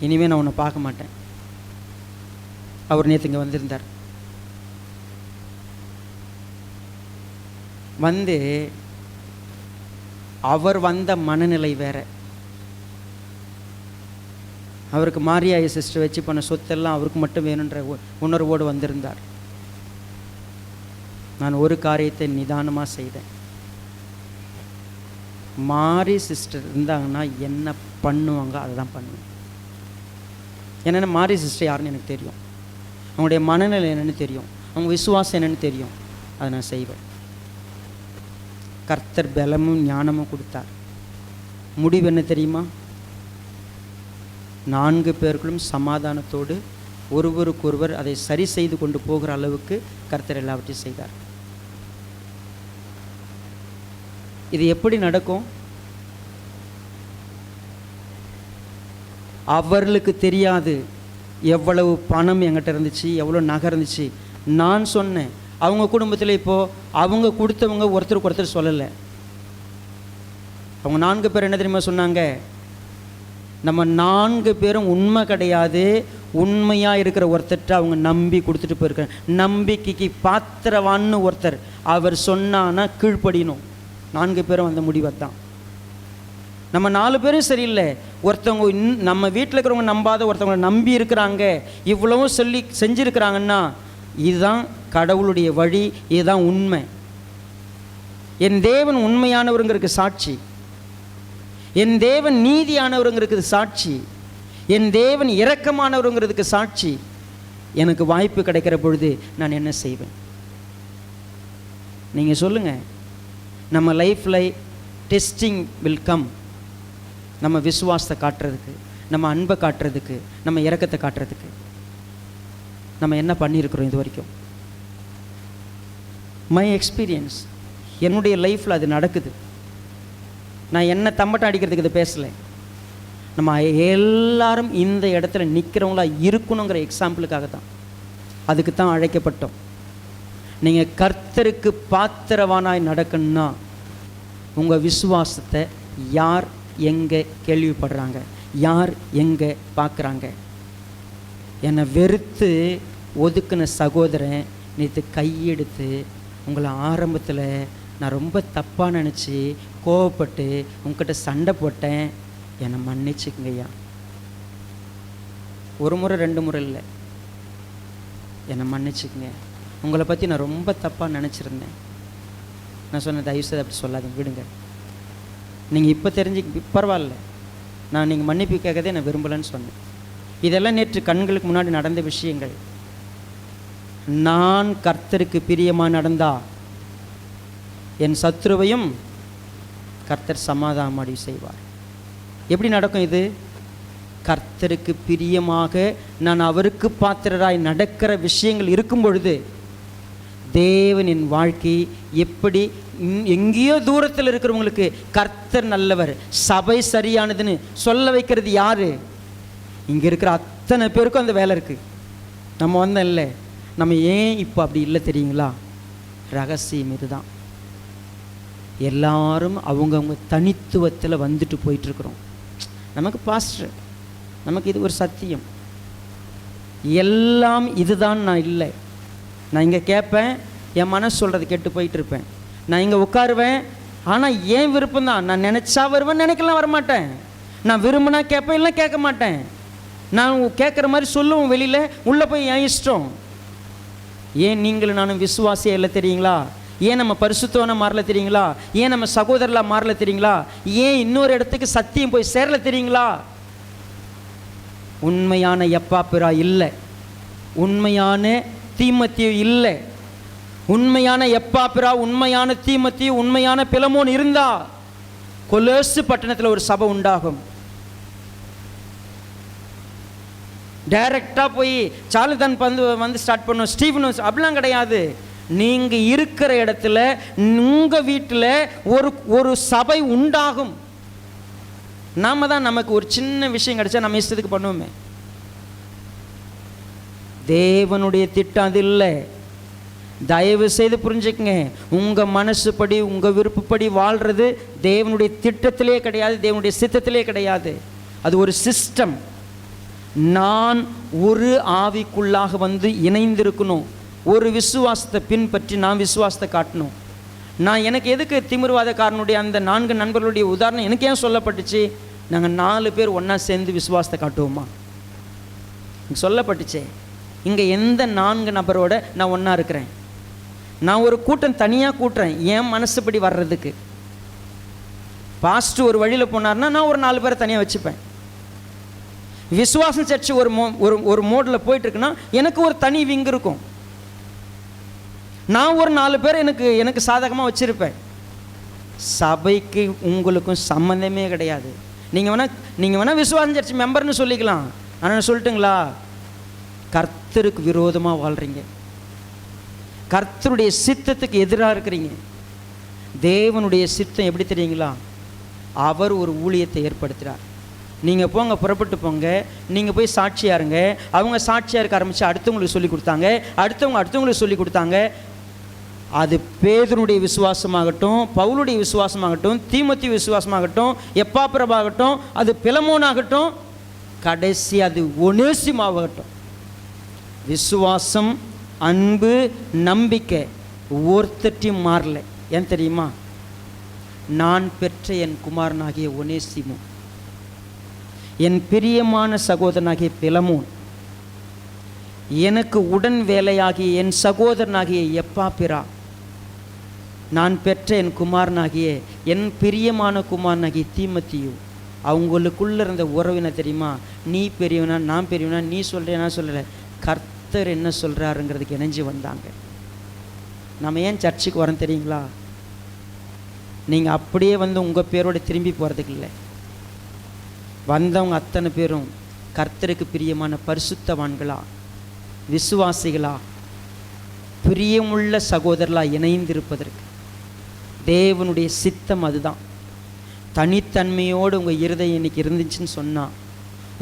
[SPEAKER 1] இனிமேல் நான் உன்னை பார்க்க மாட்டேன். அவர் நேற்று இங்கே வந்திருந்தார். வந்து அவர் வந்த மனநிலை வேற. அவருக்கு மாரியா சிஸ்டர் வச்சு பண்ண சொத்தெல்லாம் அவருக்கு மட்டும் வேணுன்ற உணர்வோடு வந்திருந்தார். நான் ஒரு காரியத்தை நிதானமாக செய்தேன். மாரி சிஸ்டர் இருந்தாங்கன்னா என்ன பண்ணுவாங்க அதை தான் பண்ணுவேன். என்னென்ன மாரி சிஸ்டர் யாருன்னு எனக்கு தெரியும், அவங்களுடைய மனநிலை என்னென்னு தெரியும், அவங்க விசுவாசம் என்னென்னு தெரியும், அதை நான் செய்வேன். கர்த்தர் பலமும் ஞானமும் கொடுத்தார். முடிவு என்ன தெரியுமா? 4 பேர்களும் சமாதானத்தோடு ஒருவருக்கொருவர் அதை சரி செய்து கொண்டு போகிற அளவுக்கு கர்த்தர் எல்லாவற்றையும் செய்தார். இது எப்படி நடக்கும்? அவர்களுக்கு தெரியாது எவ்வளவு பணம் என்கிட்ட இருந்துச்சு, எவ்வளோ நகை இருந்துச்சு. நான் சொன்னேன். அவங்க குடும்பத்தில் இப்போது அவங்க கொடுத்தவங்க ஒருத்தருக்கு ஒருத்தர் சொல்லலை. அவங்க 4 பேர் என்ன தெரியுமா சொன்னாங்க? நம்ம 4 பேரும் உண்மை கிடையாது, உண்மையாக இருக்கிற ஒருத்தர்கிட்ட அவங்க நம்பி கொடுத்துட்டு போயிருக்காங்க. நம்பிக்கைக்கு பாத்திரவான்னு ஒருத்தர், அவர் சொன்னான்னா கீழ்ப்படியணும். 4 பேரும் அந்த முடிவை தான். நம்ம 4 பேரும் சரியில்லை, ஒருத்தவங்க நம்ம வீட்டில் இருக்கிறவங்க நம்பாத ஒருத்தவங்களை நம்பி இருக்கிறாங்க, இவ்வளவும் சொல்லி செஞ்சுருக்கிறாங்கன்னா இதுதான் கடவுளுடைய வழி, இதுதான் உண்மை. என் தேவன் உண்மையானவருங்கிறதுக்கு சாட்சி, என் தேவன் நீதியானவருங்கிறதுக்கு சாட்சி, என் தேவன் இரக்கமானவருங்கிறதுக்கு சாட்சி. எனக்கு வாய்ப்பு கிடைக்கிற பொழுது நான் என்ன செய்வேன்? நீங்கள் சொல்லுங்கள். நம்ம லைஃப்பில் டெஸ்டிங் வில் கம். நம்ம விசுவாசத்தை காட்டுறதுக்கு, நம்ம அன்பை காட்டுறதுக்கு, நம்ம இரக்கத்தை காட்டுறதுக்கு நம்ம என்ன பண்ணியிருக்கிறோம் இது வரைக்கும்? மை எக்ஸ்பீரியன்ஸ், என்னுடைய லைஃப்பில் அது நடக்குது. நான் என்ன தம்பட்டம் அடிக்கிறதுக்கு இது பேசலை. நம்ம எல்லாரும் இந்த இடத்துல நிற்கிறவங்களா இருக்கணுங்கிற எக்ஸாம்பிளுக்காக தான், அதுக்கு தான் அழைக்கப்பட்டோம். நீங்கள் கர்த்தருக்கு பாத்திரவானாய் நடக்கணும்னா உங்கள் விசுவாசத்தை யார் எங்கே கேள்விப்படுறாங்க, யார் எங்கே பார்க்குறாங்க? என்னை வெறுத்து ஒதுக்குன சகோதரன் நேற்று கையெடுத்து உங்களை ஆரம்பத்தில் நான் ரொம்ப தப்பாக நினச்சி கோவப்பட்டு உங்ககிட்ட சண்டை போட்டேன், என்னை மன்னிச்சுக்குங்கய்யா. 1 முறை 2 முறை இல்லை, என்னை மன்னிச்சுக்குங்க. உங்களை பற்றி நான் ரொம்ப தப்பாக நினச்சிருந்தேன். நான் சொன்னேன், தயவுசெய்து அப்படி சொல்லாதீங்க, விடுங்க. நீங்கள் இப்போ தெரிஞ்சு பரவாயில்ல, நான் நீங்கள் மன்னிப்பு கேட்கறதே நான் விரும்பலைன்னு சொன்னேன். இதெல்லாம் நேற்று கண்களுக்கு முன்னாடி நடந்த விஷயங்கள். நான் கர்த்தருக்கு பிரியமாக நடந்தா என் சத்ருவையும் கர்த்தர் சமாதானமாடி செய்வார். எப்படி நடக்கும் இது? கர்த்தருக்கு பிரியமாக நான் அவருக்கு பாத்திரராய் நடக்கிற விஷயங்கள் இருக்கும் பொழுது தேவனின் வாழ்க்கை எப்படி எங்கேயோ தூரத்தில் இருக்கிறவங்களுக்கு கர்த்தர் நல்லவர், சபை சரியானதுன்னு சொல்ல வைக்கிறது யாரு? இங்கே இருக்கிற அத்தனை பேருக்கும் அந்த வேலை இருக்குது. நம்ம வந்தோம் இல்லை, நம்ம ஏன் இப்போ அப்படி இல்லை தெரியுங்களா? ரகசியம் இதுதான். எல்லாரும் அவங்கவுங்க தனித்துவத்தில் வந்துட்டு போயிட்டுருக்குறோம். நமக்கு பாஸ்டர், நமக்கு இது ஒரு சத்தியம். எல்லாம் இதுதான் நான் இல்லை. நான் இங்கே கேட்பேன், என் மனசு சொல்கிறது கேட்டு போயிட்டு இருப்பேன். நான் இங்கே உட்காருவேன், ஆனால் ஏன் விருப்பம்தான். நான் நினச்சா வருவேன், நினைக்கலாம் வரமாட்டேன். நான் விரும்பினா கேட்பேன், இல்லை கேட்க மாட்டேன். நான் கேட்குற மாதிரி சொல்லுவோம் வெளியில், உள்ளே போய் என் இஷ்டம். ஏன் நீங்களும் நானும் விசுவாசியாக இல்லை தெரியுங்களா? ஏன் நம்ம பரிசுத்தவனை மாறல தெரியுங்களா? ஏன் நம்ம சகோதரலாக மாறல தெரியுங்களா? ஏன் இன்னொரு இடத்துக்கு சத்தியம் போய் சேரல தெரியுங்களா? உண்மையான எப்பாப்பிரா இல்லை, உண்மையான தீமோத்தேயு இல்லை. உண்மையான எப்பாப்பிரா, உண்மையான தீமோத்தேயு, உண்மையான பிலமோன் இருந்தா கொலோசு பட்டணத்தில் ஒரு சபை உண்டாகும். டைரக்டாக போய் சார்லதான் வந்து ஸ்டார்ட் பண்ணும், ஸ்டீவன் அப்படிலாம் கிடையாது. நீங்கள் இருக்கிற இடத்துல உங்கள் வீட்டில் ஒரு சபை உண்டாகும். நாம தான் நமக்கு ஒரு சின்ன விஷயம் கிடைச்சா நம்ம இஷ்டத்துக்கு பண்ணுவோமே. தேவனுடைய திட்டம் அது இல்லை. தயவு செய்து புரிஞ்சுக்கங்க, உங்கள் மனசுப்படி உங்கள் விருப்பப்படி வாழ்கிறது தேவனுடைய திட்டத்திலே கிடையாது, தேவனுடைய சித்தத்திலே கிடையாது. அது ஒரு சிஸ்டம். நான் ஒரு ஆவிக்குள்ளாக வந்து இணைந்திருக்கணும். ஒரு விசுவாசத்தை பின்பற்றி நான் விசுவாசத்தை காட்டணும். நான் எனக்கு எதுக்கு திமிர்வாதக்காரனுடைய அந்த 4 நண்பர்களுடைய உதாரணம் எனக்கு ஏன் சொல்லப்பட்டுச்சு? நாங்கள் 4 பேர் ஒன்றா சேர்ந்து விசுவாசத்தை காட்டுவோமா சொல்லப்பட்டுச்சே. இங்கே எந்த 4 நபரோட நான் ஒன்றா இருக்கிறேன்? நான் ஒரு கூட்டம் தனியாக கூட்டுறேன் என் மனசுப்படி வர்றதுக்கு. பாஸ்ட்டு ஒரு வழியில் போனார்னா நான் ஒரு 4 பேரை தனியாக வச்சுப்பேன். விசுவாசம் சர்ச்சு ஒரு மோடில் போயிட்டுருக்குன்னா எனக்கு ஒரு தனி விங்கு இருக்கும். நான் ஒரு 4 பேர் எனக்கு சாதகமாக வச்சுருப்பேன். சபைக்கு உங்களுக்கும் சம்மந்தமே கிடையாது. நீங்கள் வேணால் விசுவாசம் சர்ச்சு மெம்பர்னு சொல்லிக்கலாம். ஆனால் சொல்லட்டுங்களா, கர்த்தருக்கு விரோதமாக வாழ்கிறீங்க, கர்த்தருடைய சித்தத்துக்கு எதிராக இருக்கிறீங்க. தேவனுடைய சித்தம் எப்படி தெரியுங்களா? அவர் ஒரு ஊழியத்தை ஏற்படுத்துகிறார். நீங்கள் போங்க, புறப்பட்டு போங்க, நீங்கள் போய் சாட்சியாக இருங்க. அவங்க சாட்சியாக இருக்க ஆரம்பித்து அடுத்தவங்களுக்கு சொல்லி கொடுத்தாங்க, அடுத்தவங்களுக்கு சொல்லி கொடுத்தாங்க. அது பேதுருடைய விசுவாசமாகட்டும், பவுலுடைய விசுவாசமாகட்டும், தீமோத்தேயு விசுவாசமாகட்டும், எப்பாப்பிரபாகட்டும், அது பிலமோனாகட்டும், கடைசி அது ஒனேசிமாகட்டும், விசுவாசம், அன்பு, நம்பிக்கை ஒருத்தட்டையும் மாறல. ஏன் தெரியுமா? நான் பெற்ற என் குமாரனாகிய ஒனேசிமு, என் பிரியமான சகோதரனாகிய பிலமோன், எனக்கு உடன் வேலையாகிய என் சகோதரனாகிய எப்பாப்பிரா, நான் பெற்ற என் குமாரனாகிய என் பிரியமான குமாரனாகிய தீமோத்தேயு, அவங்களுக்குள்ள இருந்த உறவின தெரியுமா? நீ பெரியவனா நான் பெரியவனா, நீ சொல்கிறேன் நான் சொல்லலை, கர்த்தர் என்ன சொல்கிறாருங்கிறதுக்கு இணைஞ்சு வந்தாங்க. நம்ம ஏன் சர்ச்சுக்கு வரோம் தெரியுங்களா? நீங்கள் அப்படியே வந்து உங்கள் பேரோட திரும்பி போகிறதுக்கு இல்லை. வந்தவங்க அத்தனை பேரும் கர்த்தருக்கு பிரியமான பரிசுத்தவான்களா, விசுவாசிகளா, பிரியமுள்ள சகோதரர்களாக இணைந்திருப்பதற்கு. தேவனுடைய சித்தம் அதுதான். தனித்தன்மையோடு உங்கள் இருதயம் இன்னைக்கு இருந்துச்சுன்னு சொன்னால்,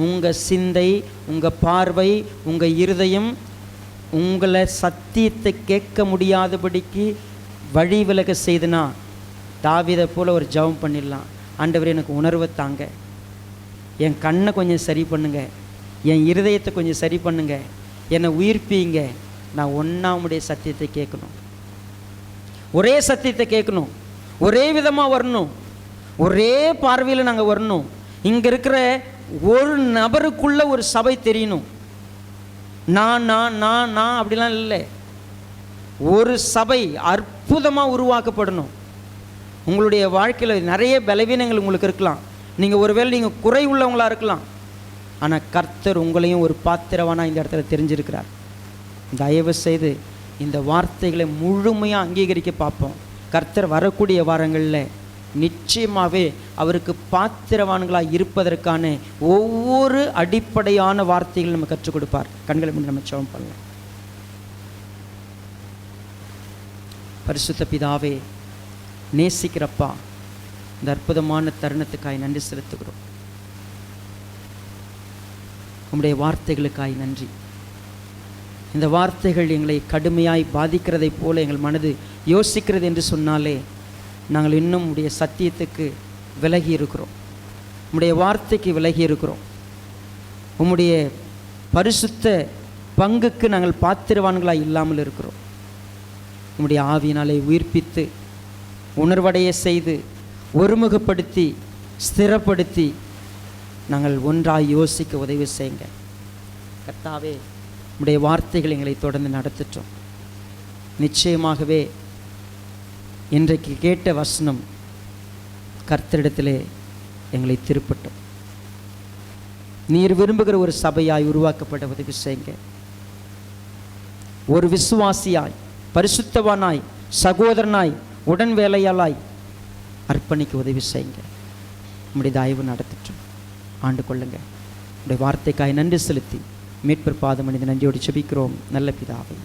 [SPEAKER 1] உங்கள் சிந்தை, உங்கள் பார்வை, உங்கள் இருதயம் உங்களை சத்தியத்தை கேட்க முடியாதபடிக்கு வழி விலக செய்துனா, தாவீதை போல் ஒரு ஜெபம் பண்ணிடலாம். ஆண்டவரே, எனக்கு உணர்வை தாங்க, என் கண்ணை கொஞ்சம் சரி பண்ணுங்க, என் இருதயத்தை கொஞ்சம் சரி பண்ணுங்க, என்னை உயிர்ப்பீங்க. நான் ஒன்றாமுடைய சத்தியத்தை கேட்கணும், ஒரே சத்தியத்தை கேட்கணும், ஒரே விதமாக வரணும், ஒரே பார்வையில் நாங்கள் வரணும். இங்கே இருக்கிற ஒரு நபருக்குள்ள ஒரு சபை தெரியணும். நான் நான் நான் நான் அப்படிலாம் இல்லை. ஒரு சபை அற்புதமாக உருவாக்கப்படணும். உங்களுடைய வாழ்க்கையில் நிறைய பலவீனங்கள் உங்களுக்கு இருக்கலாம். நீங்கள் ஒருவேளை நீங்கள் குறை உள்ளவங்களாக இருக்கலாம். ஆனால் கர்த்தர் உங்களையும் ஒரு பாத்திரவானா இந்த இடத்துல தெரிஞ்சிருக்கிறார். தயவு செய்து இந்த வார்த்தைகளை முழுமையாக அங்கீகரிக்க பார்ப்போம். கர்த்தர் வரக்கூடிய வாரங்களில் நிச்சயமாகவே அவருக்கு பாத்திரவான்களாக இருப்பதற்கான ஒவ்வொரு அடிப்படையான வார்த்தைகள் நம்ம கற்றுக் கொடுப்பார். கண்களை முன் நம்ம ஜெபம் பண்ணலாம். பரிசுத்த பிதாவே, நேசிக்கிறப்பா, இந்த அற்புதமான தருணத்துக்காய் நன்றி செலுத்துகிறோம். உம்முடைய வார்த்தைகளுக்காய் நன்றி. இந்த வார்த்தைகள் எங்களை கடுமையாய் பாதிக்கிறதை போல எங்கள் மனது யோசிக்கிறது என்று சொன்னாலே நாங்கள் இன்னும் உடைய சத்தியத்துக்கு விலகி இருக்கிறோம், உம்முடைய வார்த்தைக்கு விலகி இருக்கிறோம். உம்முடைய பரிசுத்த பங்குக்கு நாங்கள் பாத்திரவான்களாக இல்லாமல் இருக்கிறோம். உம்முடைய ஆவியினாலே உயிர்ப்பித்து உணர்வடைய செய்து ஒருமுகப்படுத்தி ஸ்திரப்படுத்தி நாங்கள் ஒன்றாய் யோசிக்க உதவி செய்யுங்க. கர்த்தாவே, உம்முடைய வார்த்தைகள் எங்களை தொடர்ந்து நடத்திட்டோம். நிச்சயமாகவே இன்றைக்கு கேட்ட வசனம் கர்த்தரிடத்திலே எங்களை திருப்பட்டும். நீர் விரும்புகிற ஒரு சபையாய் உருவாக்கப்பட உதவி செய்யுங்க. ஒரு விசுவாசியாய், பரிசுத்தவானாய், சகோதரனாய், உடன் வேலையாளாய் அர்ப்பணிக்க உதவி செய்யுங்க. உம்முடைய தயவு நடத்திட்டோம். ஆண்டு கொள்ளுங்க. உடைய வார்த்தைக்காய் நன்றி செலுத்தி மீட்பர் பாதம் அணிந்து நன்றியோடு ஜெபிக்கிறோம் நல்ல பிதாவே.